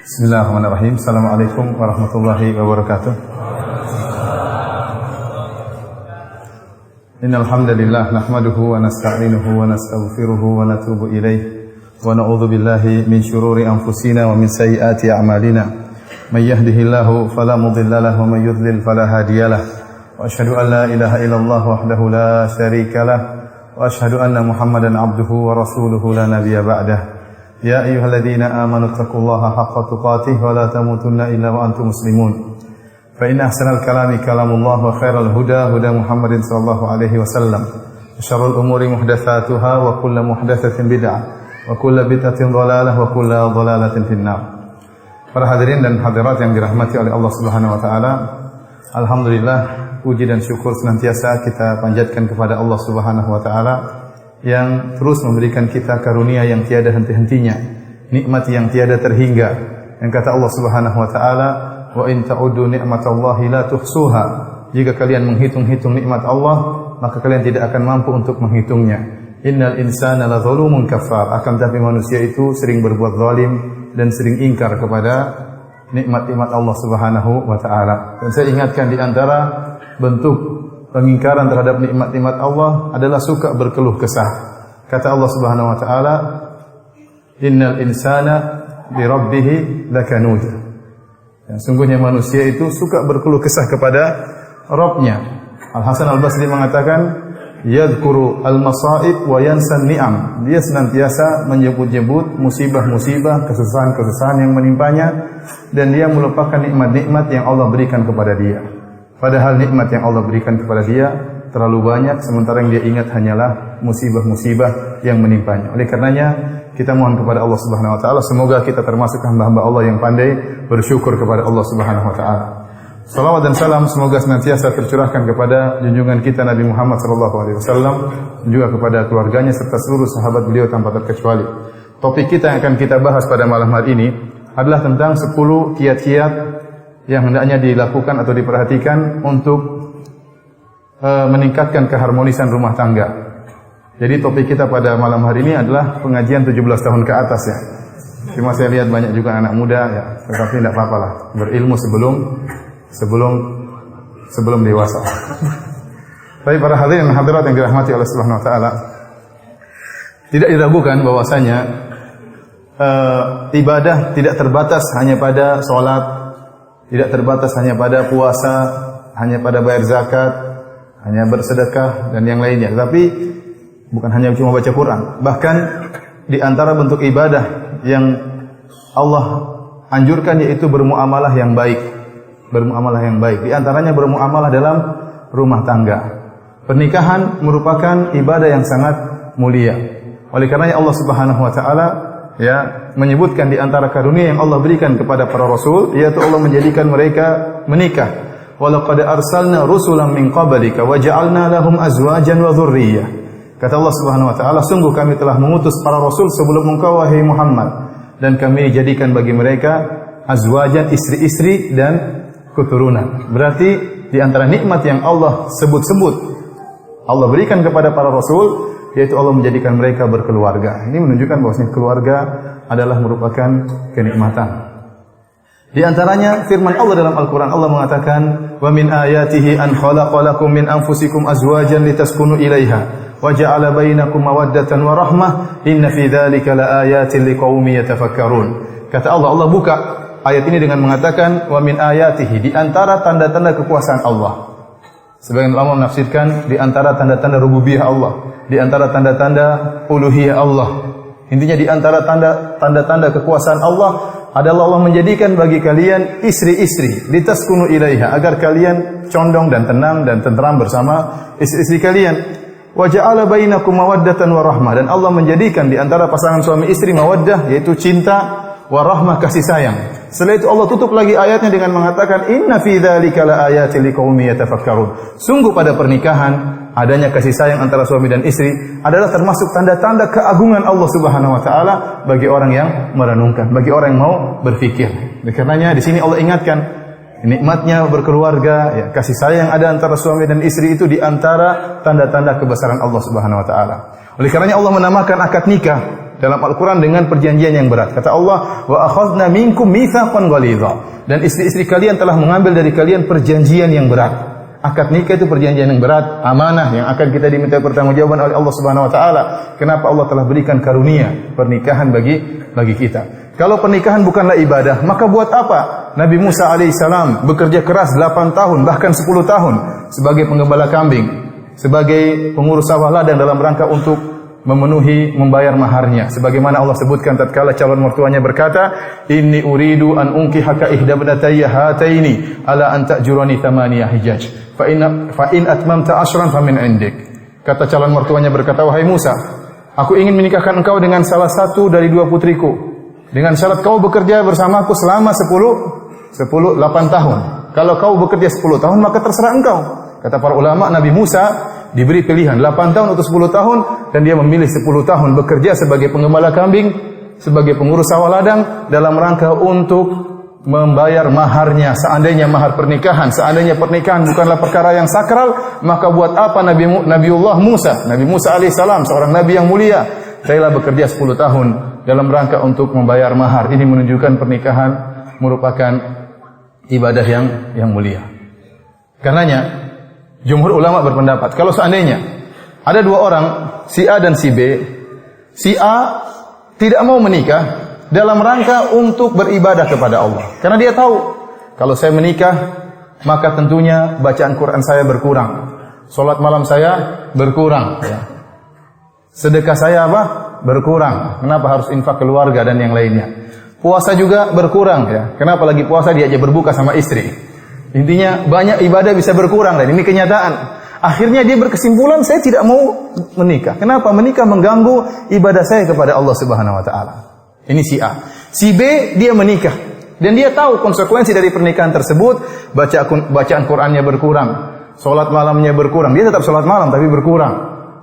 Bismillahirrahmanirrahim. Assalamualaikum warahmatullahi wabarakatuh. Innal hamdalillah nahmaduhu wa nasta'inuhu wa nastaghfiruhu wa natubu ilayh wa na'udzu billahi min shururi anfusina wa min sayyiati a'malina. May yahdihillahu fala mudilla lahu wa may yudlil fala hadiyalah. Wa asyhadu an la ilaha illallah wahdahu la syarika lah wa asyhadu anna Muhammadan 'abduhu wa rasuluhu la nabiyya ba'dah. Ya ayyuhalladzina amanu taqullaha haqqa tuqatih wa la tamutunna illa wa antum muslimun. Fa inna ahsanal kalami kalamullah wa khairal huda huda Muhammadin sallallahu alaihi wasallam. Syarrul umuri muhdatsatuha wa kullu muhdatsatin bid'ah wa kullu bid'atin dhalalah wa kullu dhalalatin finnar. Para hadirin dan hadirat yang dirahmati oleh Allah Subhanahu wa taala, alhamdulillah puji dan syukur senantiasa kita panjatkan kepada Allah Subhanahu wa taala yang terus memberikan kita karunia yang tiada henti-hentinya, nikmat yang tiada terhingga. Yang kata Allah Subhanahu wa taala, "Wa in ta'uddu ni'matallahi la tuhsuha." Jika kalian menghitung-hitung nikmat Allah, maka kalian tidak akan mampu untuk menghitungnya. Innal insana ladzalumun kafar. Akan tapi manusia itu sering berbuat zalim dan sering ingkar kepada nikmat-nikmat Allah Subhanahu wa taala. Dan saya ingatkan di antara bentuk pengingkaran terhadap nikmat-nikmat Allah adalah suka berkeluh kesah. Kata Allah Subhanahu wa taala, "Innal insana bi rabbih lakanud." Dan sungguhnya manusia itu suka berkeluh kesah kepada Rabb-Nya. Al-Hasan Al-Basri mengatakan, "Yadhkuru al-masa'ib wa yansa ni'am." Dia senantiasa menyebut-nyebut musibah-musibah, kesusahan-kesusahan yang menimpanya, dan dia melupakan nikmat-nikmat yang Allah berikan kepada dia. Padahal nikmat yang Allah berikan kepada dia terlalu banyak, sementara yang dia ingat hanyalah musibah-musibah yang menimpanya. Oleh karenanya, kita mohon kepada Allah Subhanahu wa taala semoga kita termasuk hamba-hamba Allah yang pandai bersyukur kepada Allah Subhanahu wa taala. Salawat dan salam semoga senantiasa tercurahkan kepada junjungan kita Nabi Muhammad sallallahu alaihi wasallam dan juga kepada keluarganya serta seluruh sahabat beliau tanpa terkecuali. Topik kita yang akan kita bahas pada malam hari ini adalah tentang 10 kiat-kiat yang hendaknya dilakukan atau diperhatikan untuk meningkatkan keharmonisan rumah tangga. Jadi topik kita pada malam hari ini adalah pengajian 17 tahun ke atas ya. Cuma saya lihat banyak juga anak muda ya, tetapi tidak apa-apa lah. Berilmu sebelum dewasa. Tapi para hadirin dan hadirat yang dirahmati Allah Subhanahu wa taala, tidak diragukan bahwasanya ibadah tidak terbatas hanya pada salat, tidak terbatas hanya pada puasa, hanya pada bayar zakat, hanya bersedekah dan yang lainnya. Tapi bukan hanya cuma baca Quran. Bahkan di antara bentuk ibadah yang Allah anjurkan yaitu bermuamalah yang baik. Bermuamalah yang baik. Di antaranya bermuamalah dalam rumah tangga. Pernikahan merupakan ibadah yang sangat mulia. Oleh karenanya Allah Subhanahu wa taala menyebutkan di antara karunia yang Allah berikan kepada para rasul, yaitu Allah menjadikan mereka menikah. Walaqad arsalna rusulan min qablika wa ja'alna lahum azwajan wa dhurriyyah. Kata Allah Subhanahu wa taala, sungguh kami telah mengutus para rasul sebelum engkau wahai Muhammad, dan kami jadikan bagi mereka azwajan, istri-istri dan keturunan. Berarti di antara nikmat yang Allah sebut-sebut Allah berikan kepada para rasul, yaitu Allah menjadikan mereka berkeluarga. Ini menunjukkan bahwasanya keluarga adalah merupakan kenikmatan. Di antaranya firman Allah dalam Al-Qur'an, Allah mengatakan, "Wa min ayatihi an khalaqalakum min anfusikum azwajan litaskunu ilaiha wa ja'ala bainakum mawaddatan wa rahmah inna fi dzalika laayatin liqaumin yatafakkarun." Kata Allah buka ayat ini dengan mengatakan, "Wa min ayatihi", di antara tanda-tanda kekuasaan Allah. Sebagian ulama menafsirkan di antara tanda-tanda rububiyah Allah, di antara tanda-tanda uluhiyah Allah. Intinya di antara tanda-tanda kekuasaan Allah adalah Allah menjadikan bagi kalian istri-istri, litaskunu ilaiha, agar kalian condong dan tenang dan tentram bersama istri-istri kalian. Wa ja'ala bainakum mawaddatan wa rahmah, dan Allah menjadikan di antara pasangan suami istri mawaddah, yaitu cinta, wa rahmah, kasih sayang. Setelah itu Allah tutup lagi ayatnya dengan mengatakan, "Inna fi dzalika laayatin liqaumin yatafakkarun." Sungguh pada pernikahan adanya kasih sayang antara suami dan istri adalah termasuk tanda-tanda keagungan Allah Subhanahu wa taala bagi orang yang merenungkan, bagi orang yang mau berfikir. Karenanya di sini Allah ingatkan nikmatnya berkeluarga, kasih sayang ada antara suami dan istri itu di antara tanda-tanda kebesaran Allah Subhanahu wa taala. Oleh karenanya Allah menamakan akad nikah dalam Al-Quran dengan perjanjian yang berat. Kata Allah, wa akhadna minkum mitsaqan ghalidha. Dan istri-istri kalian telah mengambil dari kalian perjanjian yang berat. Akad nikah itu perjanjian yang berat, amanah yang akan kita diminta pertanggungjawaban oleh Allah Subhanahu wa taala. Kenapa Allah telah berikan karunia pernikahan bagi kita? Kalau pernikahan bukanlah ibadah, maka buat apa? Nabi Musa alaihissalam bekerja keras 8 tahun, bahkan 10 tahun sebagai penggembala kambing, sebagai pengurus sawah ladang dalam rangka untuk membayar maharnya. Sebagaimana Allah sebutkan tatkala calon mertuanya berkata, "Inni uridu an unkihaka ihda ibnatayya hataini ala an ta'jurani thamaniya hijaj. Fa in atmamta ashran famin indik." Kata calon mertuanya berkata, "Wahai Musa, aku ingin menikahkan engkau dengan salah satu dari 2 putriku. Dengan syarat kau bekerja bersamaku selama 8 tahun. Kalau kau bekerja 10 tahun maka terserah engkau." Kata para ulama, Nabi Musa diberi pilihan 8 tahun atau 10 tahun dan dia memilih 10 tahun bekerja sebagai penggembala kambing, sebagai pengurus sawah ladang dalam rangka untuk membayar maharnya. Seandainya mahar pernikahan, seandainya pernikahan bukanlah perkara yang sakral, maka buat apa Nabiullah Musa, Nabi Musa alaihissalam, seorang nabi yang mulia, rela bekerja 10 tahun dalam rangka untuk membayar mahar. Ini menunjukkan pernikahan merupakan ibadah yang mulia. Karenanya jumhur ulama berpendapat, kalau seandainya ada 2 orang, si A dan si B, si A tidak mau menikah dalam rangka untuk beribadah kepada Allah. Karena dia tahu, kalau saya menikah, maka tentunya bacaan Quran saya berkurang. Salat malam saya berkurang. Ya. Sedekah saya berkurang. Kenapa harus infak keluarga dan yang lainnya? Puasa juga berkurang. Ya. Kenapa lagi puasa dia aja berbuka sama istri? Intinya banyak ibadah bisa berkurang dan ini kenyataan. Akhirnya dia berkesimpulan, saya tidak mau menikah. Kenapa? Menikah mengganggu ibadah saya kepada Allah Subhanahu wa taala. Ini si A. Si B dia menikah dan dia tahu konsekuensi dari pernikahan tersebut, bacaan Qur'annya berkurang, salat malamnya berkurang. Dia tetap salat malam tapi berkurang.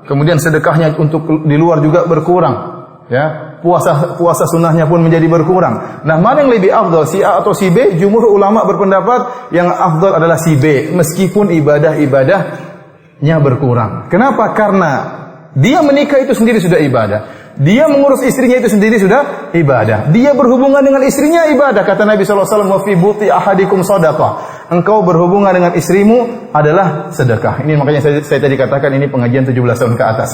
Kemudian sedekahnya untuk di luar juga berkurang. Ya, puasa sunnahnya pun menjadi berkurang. Nah, mana yang lebih afdal, si A atau si B? Jumhur ulama berpendapat yang afdal adalah si B, meskipun ibadahnya berkurang. Kenapa? Karena dia menikah itu sendiri sudah ibadah. Dia mengurus istrinya itu sendiri sudah ibadah. Dia berhubungan dengan istrinya ibadah. Kata Nabi SAW, "Wa fi buti ahadikum shadaqah." Engkau berhubungan dengan istrimu adalah sedekah. Ini makanya saya tadi katakan ini pengajian 17 tahun ke atas.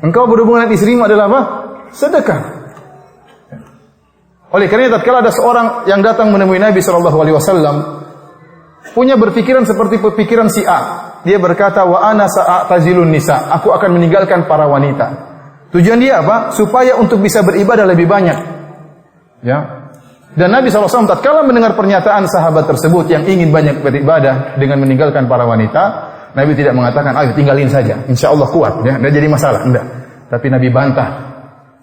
Engkau berhubungan dengan istrimu adalah apa? Sedekah. Oleh karena tatkala ada seorang yang datang menemui Nabi SAW, punya berpikiran seperti pikiran si A. Dia berkata, "Wa ana sa'atazilun nisa." Aku akan meninggalkan para wanita. Tujuan dia apa? Supaya untuk bisa beribadah lebih banyak. Ya. Dan Nabi SAW tatkala mendengar pernyataan sahabat tersebut yang ingin banyak beribadah dengan meninggalkan para wanita, Nabi tidak mengatakan, "Ayo tinggalin saja, insya Allah kuat." Ya, tidak jadi masalah. Enggak. Tapi Nabi bantah.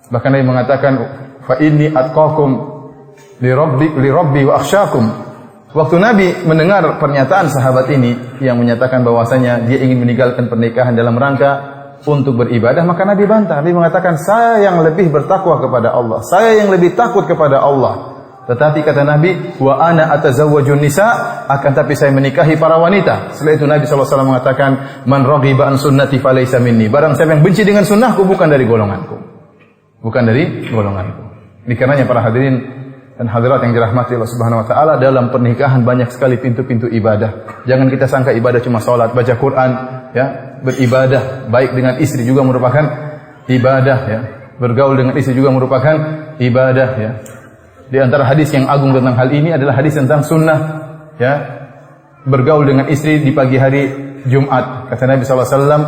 Bahkan Nabi mengatakan, "Fa inni atqakum li rabbi wa akhsyakum." Waktu Nabi mendengar pernyataan sahabat ini yang menyatakan bahwasanya dia ingin meninggalkan pernikahan dalam rangka untuk beribadah, maka Nabi bantah. Nabi mengatakan, "Saya yang lebih bertakwa kepada Allah, saya yang lebih takut kepada Allah." Tetapi kata Nabi, "Wa ana atazawwajun nisa," akan tapi saya menikahi para wanita. Setelah itu Nabi SAW mengatakan, "Man raghiba an sunnati falaysa minni." Barang siapa yang benci dengan sunnahku, bukan dari golonganku. Bukan dari golonganku. Ini karenanya para hadirin dan hadirat yang dirahmati Allah Subhanahu wa taala, dalam pernikahan banyak sekali pintu-pintu ibadah. Jangan kita sangka ibadah cuma salat, baca Quran, ya, beribadah baik dengan istri juga merupakan ibadah, ya. Bergaul dengan istri juga merupakan ibadah, ya. Di antara hadis yang agung tentang hal ini adalah hadis tentang sunnah, ya, bergaul dengan istri di pagi hari Jumat. Kata Nabi SAW,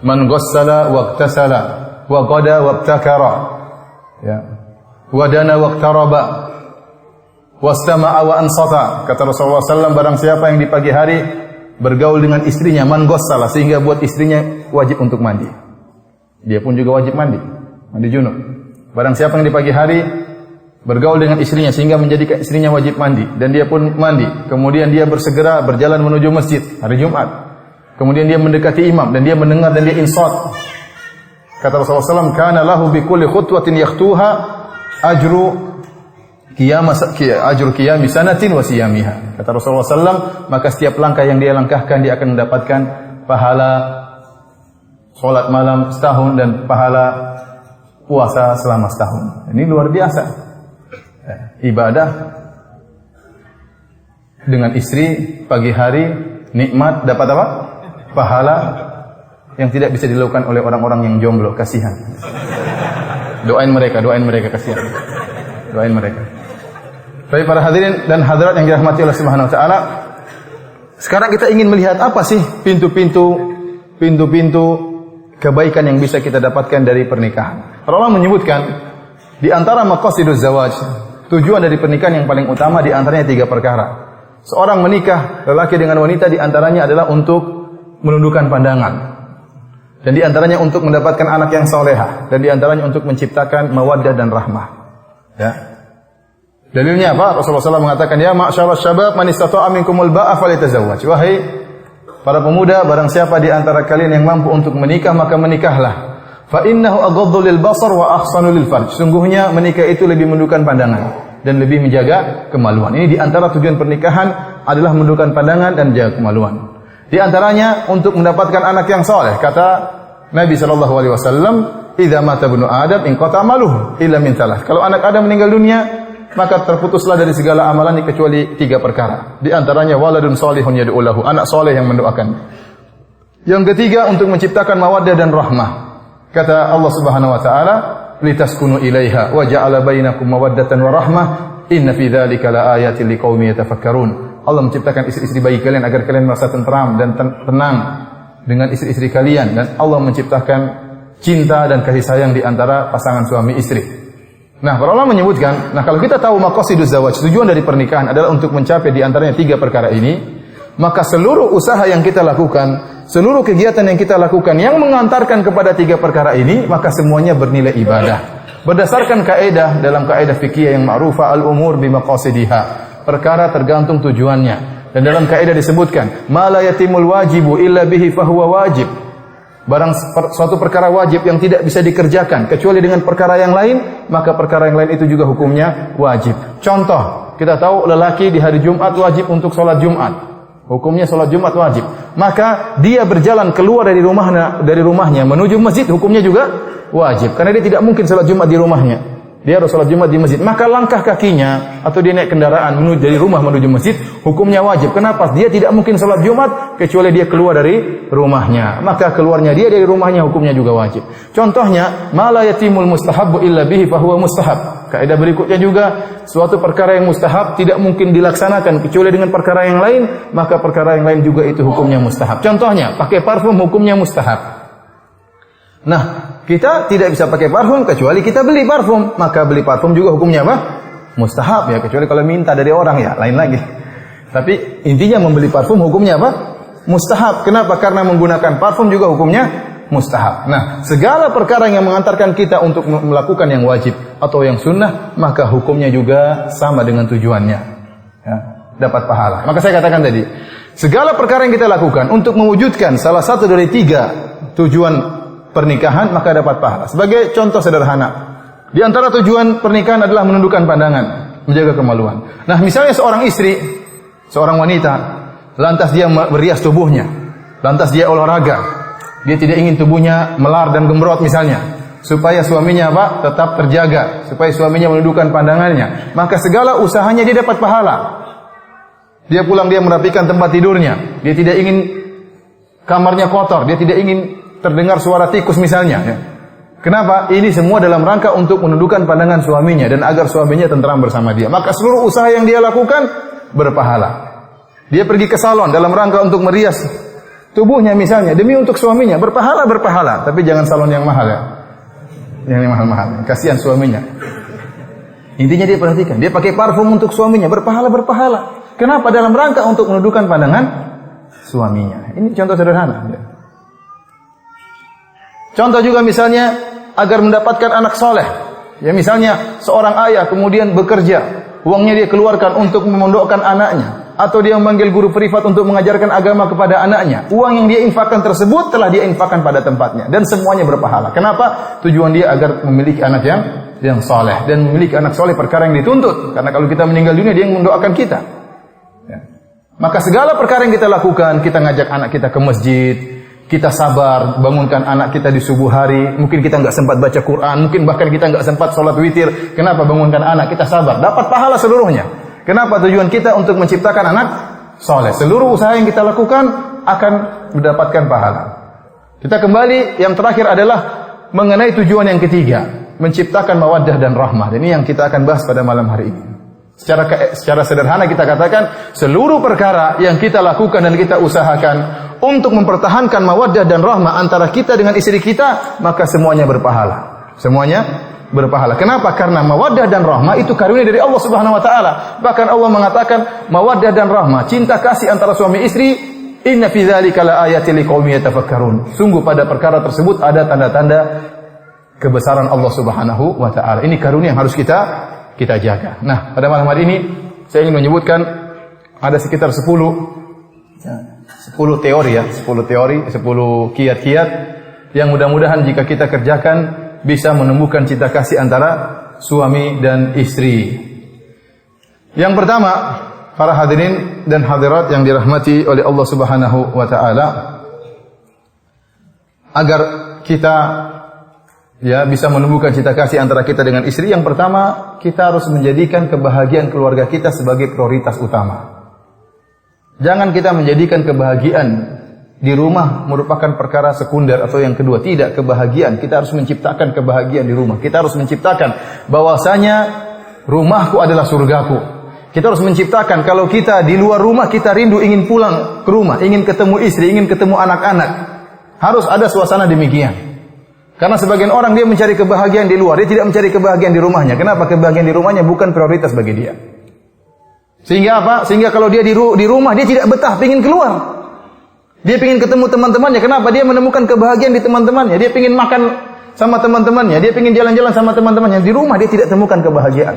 "Man ghassala waqtasala wa qada wabtakara, ya, wadana waqtaraba wastama'a wa ansata." Kata Rasulullah SAW, barang siapa yang di pagi hari bergaul dengan istrinya, man ghassala, sehingga buat istrinya wajib untuk mandi, dia pun juga wajib mandi junub. Barang siapa yang di pagi hari bergaul dengan istrinya sehingga menjadikan istrinya wajib mandi dan dia pun mandi, kemudian dia bersegera berjalan menuju masjid hari Jumat, kemudian dia mendekati imam dan dia mendengar dan dia insat. Kata Rasulullah SAW, "Kana lahu bi kulli khutwatin yakhtuha ajru qiyami sanatin wa siyamiha." Kata Rasulullah SAW, maka setiap langkah yang dia langkahkan dia akan mendapatkan pahala salat malam setahun dan pahala puasa selama setahun. Ini luar biasa. Ibadah dengan istri pagi hari, nikmat, dapat apa? Pahala yang tidak bisa dilakukan oleh orang-orang yang jomblo, kasihan. Doain mereka kasihan. Doain mereka. Baik para hadirin dan hadirat yang dirahmati Allah Subhanahu wa taala, sekarang kita ingin melihat apa sih pintu-pintu kebaikan yang bisa kita dapatkan dari pernikahan. Para ulama menyebutkan di antara maqasiduz zawaj, tujuan dari pernikahan yang paling utama di antaranya 3 perkara. Seorang menikah, lelaki dengan wanita di antaranya adalah untuk menundukkan pandangan. Dan di antaranya untuk mendapatkan anak yang salehah, dan di antaranya untuk menciptakan mawaddah dan rahmah. Ya. Dalilnya apa? Rasulullah SAW mengatakan, ya ma'syaral syabab man istata'a minkumul ba'a falyatazawwaj. Wahai para pemuda, barang siapa di antara kalian yang mampu untuk menikah, maka menikahlah. Fa innahu aghaddu lil basar wa ahsanu lil farj. Sungguhnya menikah itu lebih menundukkan pandangan dan lebih menjaga kemaluan. Ini di antara tujuan pernikahan adalah menundukkan pandangan dan menjaga kemaluan. Di antaranya untuk mendapatkan anak yang saleh. Kata Nabi sallallahu alaihi wasallam, "Idza mata ibnu Adam inqata amaluhu illa min thalath." Kalau anak Adam meninggal dunia, maka terputuslah dari segala amalannya kecuali 3 perkara. Di antaranya waladun salihun yad'u lahu, anak saleh yang mendoakan. Yang ketiga untuk menciptakan mawaddah dan rahmah. Kata Allah Subhanahu wa taala, "Litaskunu ilaiha wa ja'ala bainakum mawaddatan wa rahmah, inna fi dzalika laayatin liqaumin yatafakkarun." Allah menciptakan istri-istri bagi kalian agar kalian merasa tentram dan tenang dengan istri-istri kalian, dan Allah menciptakan cinta dan kasih sayang di antara pasangan suami istri. Nah, para ulama menyebutkan, kalau kita tahu maqasiduz zawaj, tujuan dari pernikahan adalah untuk mencapai di antaranya 3 perkara ini, maka seluruh usaha yang kita lakukan, seluruh kegiatan yang kita lakukan yang mengantarkan kepada 3 perkara ini, maka semuanya bernilai ibadah. Berdasarkan kaidah dalam kaidah fikih yang ma'rufah, al-umur bimaqasidiha. Perkara tergantung tujuannya. Dan dalam kaidah disebutkan, ma la yatimul wajibu illa bihi fahuwa wajib. Barang suatu perkara wajib yang tidak bisa dikerjakan kecuali dengan perkara yang lain, maka perkara yang lain itu juga hukumnya wajib. Contoh, kita tahu lelaki di hari Jumat wajib untuk sholat Jumat. Hukumnya sholat Jumat wajib. Maka dia berjalan keluar dari rumahnya menuju masjid, hukumnya juga wajib. Karena dia tidak mungkin sholat Jumat di rumahnya. Dia harus sholat Jumat di masjid. Maka langkah kakinya atau dia naik kendaraan dari rumah menuju masjid, hukumnya wajib. Kenapa? Dia tidak mungkin sholat Jumat kecuali dia keluar dari rumahnya. Maka keluarnya dia dari rumahnya hukumnya juga wajib. Contohnya, ma la yatimul mustahabbu illa bihi fahuwa mustahab. Kaidah berikutnya juga, suatu perkara yang mustahab tidak mungkin dilaksanakan kecuali dengan perkara yang lain, maka perkara yang lain juga itu hukumnya mustahab. Contohnya, pakai parfum hukumnya mustahab. Nah, kita tidak bisa pakai parfum kecuali kita beli parfum. Maka beli parfum juga hukumnya apa? Mustahab ya, kecuali kalau minta dari orang ya, lain lagi. Tapi intinya membeli parfum hukumnya apa? Mustahab. Kenapa? Karena menggunakan parfum juga hukumnya mustahab. Nah, segala perkara yang mengantarkan kita untuk melakukan yang wajib atau yang sunnah, maka hukumnya juga sama dengan tujuannya. Ya, dapat pahala. Maka saya katakan tadi, segala perkara yang kita lakukan untuk mewujudkan salah satu dari 3 tujuan pernikahan, maka dapat pahala. Sebagai contoh sederhana, di antara tujuan pernikahan adalah menundukkan pandangan, menjaga kemaluan. Nah, misalnya seorang istri, seorang wanita, lantas dia berias tubuhnya, lantas dia olahraga, dia tidak ingin tubuhnya melar dan gembrot misalnya, supaya suaminya apa? Tetap terjaga, supaya suaminya menundukkan pandangannya, maka segala usahanya dia dapat pahala. Dia pulang, dia merapikan tempat tidurnya, dia tidak ingin kamarnya kotor, dia tidak ingin terdengar suara tikus misalnya. Ya. Kenapa? Ini semua dalam rangka untuk menundukkan pandangan suaminya dan agar suaminya tentram bersama dia. Maka seluruh usaha yang dia lakukan berpahala. Dia pergi ke salon dalam rangka untuk merias tubuhnya misalnya demi untuk suaminya, berpahala. Tapi jangan salon yang mahal ya. Yang mahal-mahal. Kasihan suaminya. Intinya dia perhatikan, dia pakai parfum untuk suaminya, berpahala. Kenapa? Dalam rangka untuk menundukkan pandangan suaminya. Ini contoh sederhana. Ya. Contoh juga misalnya agar mendapatkan anak soleh. Ya misalnya seorang ayah kemudian bekerja, uangnya dia keluarkan untuk memondokkan anaknya, atau dia memanggil guru privat untuk mengajarkan agama kepada anaknya. Uang yang dia infakkan tersebut telah dia infakkan pada tempatnya dan semuanya berpahala. Kenapa? Tujuan dia agar memiliki anak yang soleh, dan memiliki anak soleh perkara yang dituntut. Karena kalau kita meninggal dunia dia yang mendoakan kita. Ya. Maka segala perkara yang kita lakukan, kita ngajak anak kita ke masjid, kita sabar, bangunkan anak kita di subuh hari. Mungkin kita nggak sempat baca Quran, mungkin bahkan kita nggak sempat sholat witir. Kenapa bangunkan anak kita sabar? Dapat pahala seluruhnya. Kenapa? Tujuan kita untuk menciptakan anak soleh. Seluruh usaha yang kita lakukan akan mendapatkan pahala. Kita kembali, yang terakhir adalah mengenai tujuan yang ketiga, menciptakan mawaddah dan rahmah. Ini yang kita akan bahas pada malam hari ini. Secara sederhana kita katakan, seluruh perkara yang kita lakukan dan kita usahakan untuk mempertahankan mawaddah dan rahmah antara kita dengan istri kita, maka semuanya berpahala. Semuanya berpahala. Kenapa? Karena mawaddah dan rahmah itu karunia dari Allah Subhanahu wa taala. Bahkan Allah mengatakan mawaddah dan rahmah, cinta kasih antara suami istri, inna fi dzalika laayatin liqaumin yatafakkarun. Sungguh pada perkara tersebut ada tanda-tanda kebesaran Allah Subhanahu wa taala. Ini karunia yang harus kita jaga. Nah, pada malam hari ini saya ingin menyebutkan ada sekitar 10 teori ya, 10 kiat-kiat yang mudah-mudahan jika kita kerjakan bisa menumbuhkan cinta kasih antara suami dan istri. Yang pertama, para hadirin dan hadirat yang dirahmati oleh Allah Subhanahu wa taala, agar kita bisa menumbuhkan cinta kasih antara kita dengan istri, yang pertama kita harus menjadikan kebahagiaan keluarga kita sebagai prioritas utama. Jangan kita menjadikan kebahagiaan di rumah merupakan perkara sekunder atau yang kedua. Tidak, kebahagiaan kita harus menciptakan kebahagiaan di rumah. Kita harus menciptakan bahwasanya rumahku adalah surgaku. Kita harus menciptakan kalau kita di luar rumah kita rindu ingin pulang ke rumah, ingin ketemu istri, ingin ketemu anak-anak. Harus ada suasana demikian. Karena sebagian orang dia mencari kebahagiaan di luar, dia tidak mencari kebahagiaan di rumahnya. Kenapa? Kebahagiaan di rumahnya bukan prioritas bagi dia. Sehingga apa? Sehingga kalau dia di rumah dia tidak betah, pengin keluar. Dia pengin ketemu teman-temannya. Kenapa? Dia menemukan kebahagiaan di teman-temannya. Dia pengin makan sama teman-temannya. Dia pengin jalan-jalan sama teman-temannya. Di rumah dia tidak temukan kebahagiaan.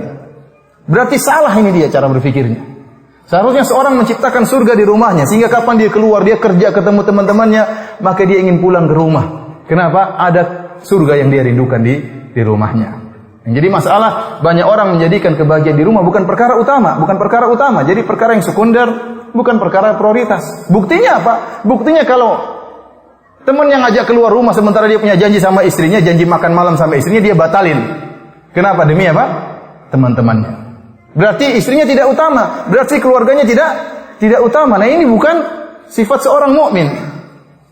Berarti salah ini dia cara berpikirnya. Seharusnya seorang menciptakan surga di rumahnya, sehingga kapan dia keluar, dia kerja ketemu teman-temannya, maka dia ingin pulang ke rumah. Kenapa? Ada surga yang dia rindukan di rumahnya. Jadi masalah banyak orang menjadikan kebahagiaan di rumah bukan perkara utama, jadi perkara yang sekunder, bukan perkara prioritas. Buktinya apa? Buktinya kalau teman yang ngajak keluar rumah sementara dia punya janji sama istrinya, janji makan malam sama istrinya, dia batalin. Kenapa? Demi apa? Teman-temannya. Berarti istrinya tidak utama, berarti keluarganya tidak utama. Nah, ini bukan sifat seorang mukmin.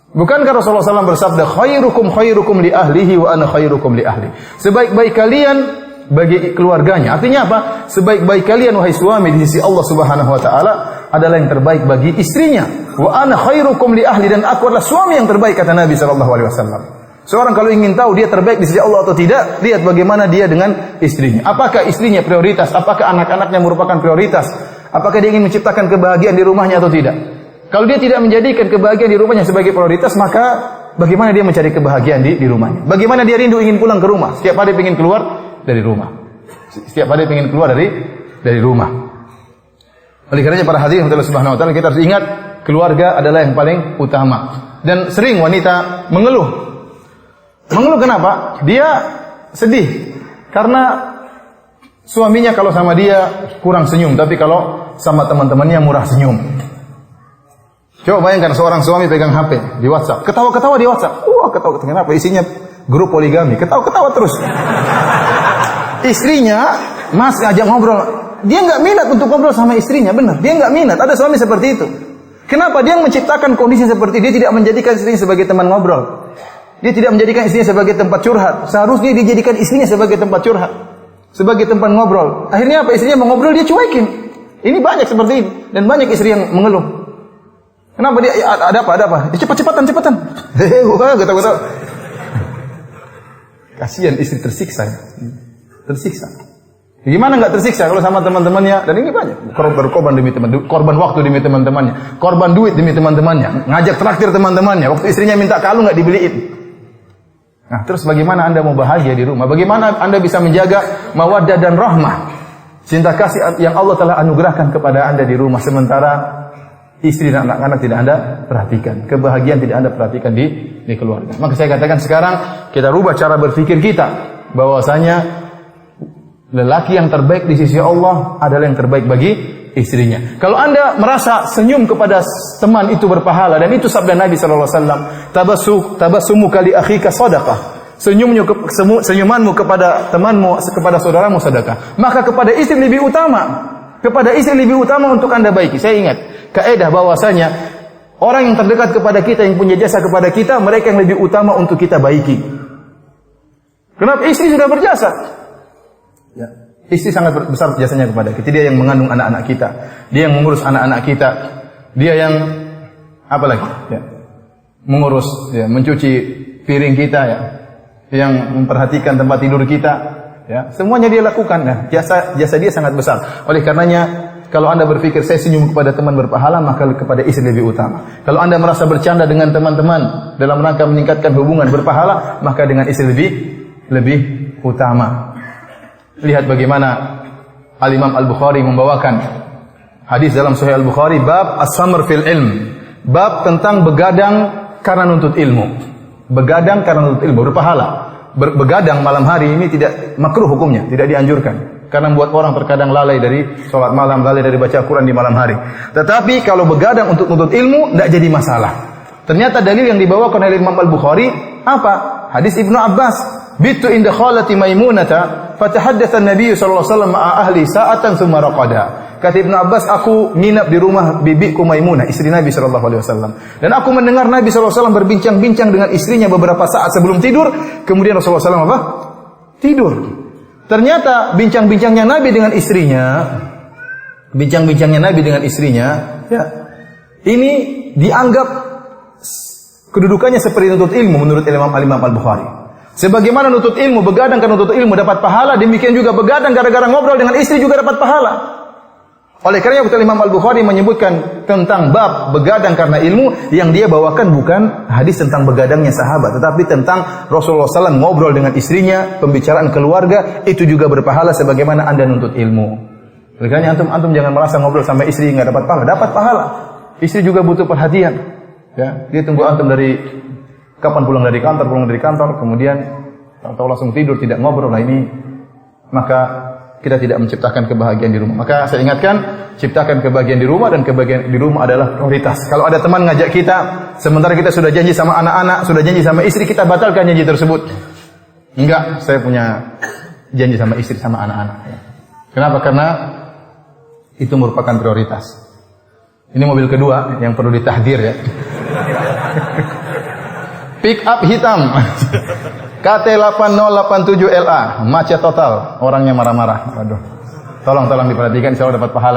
Bukankah Rasulullah SAW bersabda, khairukum li ahlihi wa ana khairukum li ahli. Sebaik-baik kalian bagi keluarganya. Artinya apa? Sebaik-baik kalian wahai suami di sisi Allah Subhanahu wa taala adalah yang terbaik bagi istrinya. Wa ana khairukum li ahli, dan aku adalah suami yang terbaik, kata Nabi sallallahu alaihi wasallam. Seorang kalau ingin tahu dia terbaik di sisi Allah atau tidak, lihat bagaimana dia dengan istrinya. Apakah istrinya prioritas? Apakah anak-anaknya merupakan prioritas? Apakah dia ingin menciptakan kebahagiaan di rumahnya atau tidak? Kalau dia tidak menjadikan kebahagiaan di rumahnya sebagai prioritas, maka bagaimana dia mencari kebahagiaan di rumahnya? Bagaimana dia rindu ingin pulang ke rumah? Setiap hari ingin keluar dari rumah. Setiap hari ingin keluar dari rumah. Oleh karenanya para hadirin Allah Subhanahu wa taala, kita harus ingat keluarga adalah yang paling utama. Dan sering wanita mengeluh. Mengeluh kenapa? Dia sedih karena suaminya kalau sama dia kurang senyum, tapi kalau sama teman-temannya murah senyum. Coba bayangkan seorang suami pegang HP di WhatsApp, ketawa-ketawa di WhatsApp. Wah, ketawa-ketawa. Kenapa? Isinya grup poligami. Ketawa-ketawa terus. Istrinya masih ajak ngobrol. Dia nggak minat untuk ngobrol sama istrinya, benar. Dia nggak minat. Ada suami seperti itu. Kenapa? Dia menciptakan kondisi seperti itu. Dia tidak menjadikan istrinya sebagai teman ngobrol. Dia tidak menjadikan istrinya sebagai tempat curhat. Seharusnya dia jadikan istrinya sebagai tempat curhat, sebagai tempat ngobrol. Akhirnya apa? Istrinya mau ngobrol dia cuekin. Ini banyak seperti ini, dan banyak istri yang mengeluh. Kenapa dia? Ada apa? Cepat-cepatan. Gata-gata. Kasihan istri tersiksa. Gimana nggak tersiksa kalau sama teman-temannya? Dan ini banyak berkorban demi teman, korban waktu demi teman-temannya, korban duit demi teman-temannya, ngajak traktir teman-temannya. Waktu istrinya minta kalung nggak dibeliin. Nah, terus bagaimana Anda mau bahagia di rumah? Bagaimana Anda bisa menjaga mawaddah dan rahmah, cinta kasih yang Allah telah anugerahkan kepada Anda di rumah, sementara istri dan anak-anak tidak Anda perhatikan, kebahagiaan tidak Anda perhatikan di keluarga. Maka saya katakan sekarang kita rubah cara berpikir kita, bahwasanya lelaki yang terbaik di sisi Allah adalah yang terbaik bagi istrinya. Kalau Anda merasa senyum kepada teman itu berpahala, dan itu sabda Nabi sallallahu alaihi wasallam, tabassumuka li akhika shadaqah. Senyumanmu kepada temanmu, kepada saudaramu sedekah. Maka kepada istri lebih utama. Kepada istri lebih utama untuk Anda baiki. Saya ingat kaidah bahwasanya orang yang terdekat kepada kita, yang punya jasa kepada kita, mereka yang lebih utama untuk kita baiki. Kenapa? Istri sudah berjasa. Ya. Istri sangat besar jasanya kepada kita. Dia yang mengandung anak-anak kita. Dia yang mengurus anak-anak kita. Dia yang apa lagi? Ya. Mengurus, ya, mencuci piring kita, ya. Yang memperhatikan tempat tidur kita, ya. Semuanya dia lakukan. Nah, jasa dia sangat besar. Oleh karenanya, kalau Anda berpikir saya senyum kepada teman berpahala, maka kepada istri lebih utama. Kalau Anda merasa bercanda dengan teman-teman dalam rangka meningkatkan hubungan berpahala, maka dengan istri lebih utama. Lihat bagaimana Al-Imam Al-Bukhari membawakan hadis dalam Sahih Al-Bukhari, bab as-samr fil ilm, bab tentang begadang karena nuntut ilmu. Begadang karena nuntut ilmu berpahala. Begadang malam hari ini tidak makruh hukumnya, tidak dianjurkan. Karena membuat orang terkadang lalai dari sholat malam, lalai dari baca Quran di malam hari. Tetapi kalau begadang untuk nuntut ilmu, tidak jadi masalah. Ternyata dalil yang dibawakan oleh Imam Al-Bukhari apa? Hadis Ibnu Abbas, "Bitu inda khalati Maimunata, fatahaddatsa an-nabiy sallallahu alaihi wasallam ma'a ahli sa'atan tsumma raqada." Kata Ibnu Abbas, aku nginap di rumah bibiku Maimunah, istri Nabi sallallahu alaihi wasallam. Dan aku mendengar Nabi sallallahu alaihi wasallam berbincang-bincang dengan istrinya beberapa saat sebelum tidur, kemudian Rasulullah sallallahu alaihi wasallam apa? Tidur. Ternyata bincang-bincangnya Nabi dengan istrinya, ya, ini dianggap kedudukannya seperti nuntut ilmu menurut Imam Al-Bukhari. Sebagaimana nuntut ilmu, begadang karena nuntut ilmu dapat pahala, demikian juga begadang gara-gara ngobrol dengan istri juga dapat pahala. Oleh karena itu Imam Al-Bukhari menyebutkan tentang bab begadang karena ilmu, yang dia bawakan bukan hadis tentang begadangnya sahabat, tetapi tentang Rasulullah SAW ngobrol dengan istrinya, pembicaraan keluarga, itu juga berpahala sebagaimana Anda nuntut ilmu. Oleh karena antum jangan merasa ngobrol sama istri nggak dapat pahala. Dapat pahala. Istri juga butuh perhatian. Ya, dia tunggu antum dari kapan pulang dari kantor, kemudian atau langsung tidur, tidak ngobrol. Nah ini maka kita tidak menciptakan kebahagiaan di rumah. Maka saya ingatkan, ciptakan kebahagiaan di rumah, dan kebahagiaan di rumah adalah prioritas. Kalau ada teman ngajak kita, sementara kita sudah janji sama anak-anak, sudah janji sama istri, kita batalkan janji tersebut. Enggak, saya punya janji sama istri, sama anak-anak. Kenapa? Karena itu merupakan prioritas. Ini mobil kedua yang perlu ditahdir, ya. Pick up hitam. KT8087LA, macet total, orangnya marah-marah. Waduh. Tolong diperhatikan, insya Allah dapat pahala.